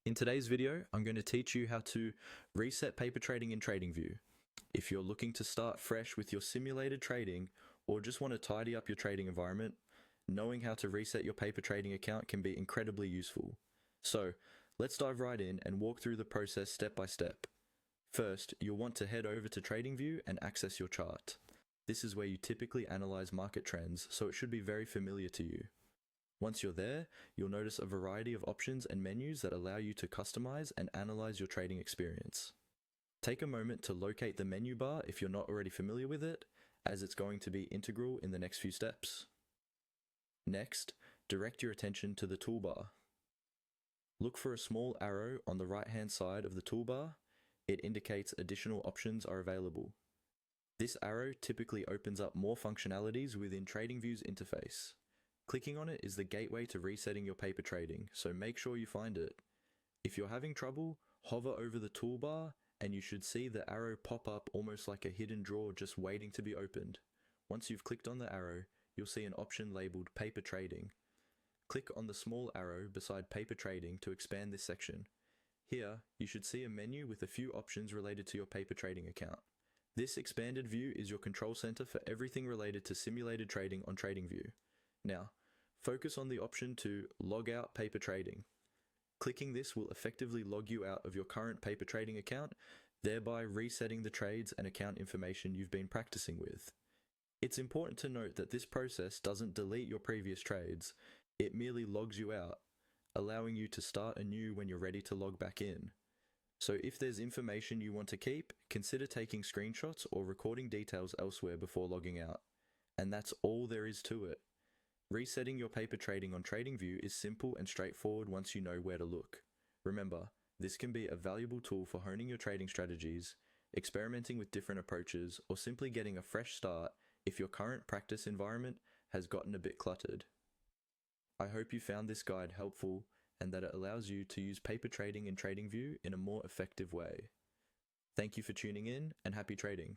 In today's video, I'm going to teach you how to reset paper trading in TradingView. If you're looking to start fresh with your simulated trading or just want to tidy up your trading environment, knowing how to reset your paper trading account can be incredibly useful. So, let's dive right in and walk through the process step by step. First, you'll want to head over to TradingView and access your chart. This is where you typically analyze market trends, so it should be very familiar to you. Once you're there, you'll notice a variety of options and menus that allow you to customize and analyze your trading experience. Take a moment to locate the menu bar if you're not already familiar with it, as it's going to be integral in the next few steps. Next, direct your attention to the toolbar. Look for a small arrow on the right-hand side of the toolbar. It indicates additional options are available. This arrow typically opens up more functionalities within TradingView's interface. Clicking on it is the gateway to resetting your paper trading, so make sure you find it. If you're having trouble, hover over the toolbar and you should see the arrow pop up almost like a hidden drawer just waiting to be opened. Once you've clicked on the arrow, you'll see an option labeled Paper Trading. Click on the small arrow beside Paper Trading to expand this section. Here, you should see a menu with a few options related to your paper trading account. This expanded view is your control center for everything related to simulated trading on TradingView. Now, focus on the option to log out paper trading. Clicking this will effectively log you out of your current paper trading account, thereby resetting the trades and account information you've been practicing with. It's important to note that this process doesn't delete your previous trades, it merely logs you out, allowing you to start anew when you're ready to log back in. So if there's information you want to keep, consider taking screenshots or recording details elsewhere before logging out. And that's all there is to it. Resetting your paper trading on TradingView is simple and straightforward once you know where to look. Remember, this can be a valuable tool for honing your trading strategies, experimenting with different approaches, or simply getting a fresh start if your current practice environment has gotten a bit cluttered. I hope you found this guide helpful and that it allows you to use paper trading in TradingView in a more effective way. Thank you for tuning in and happy trading.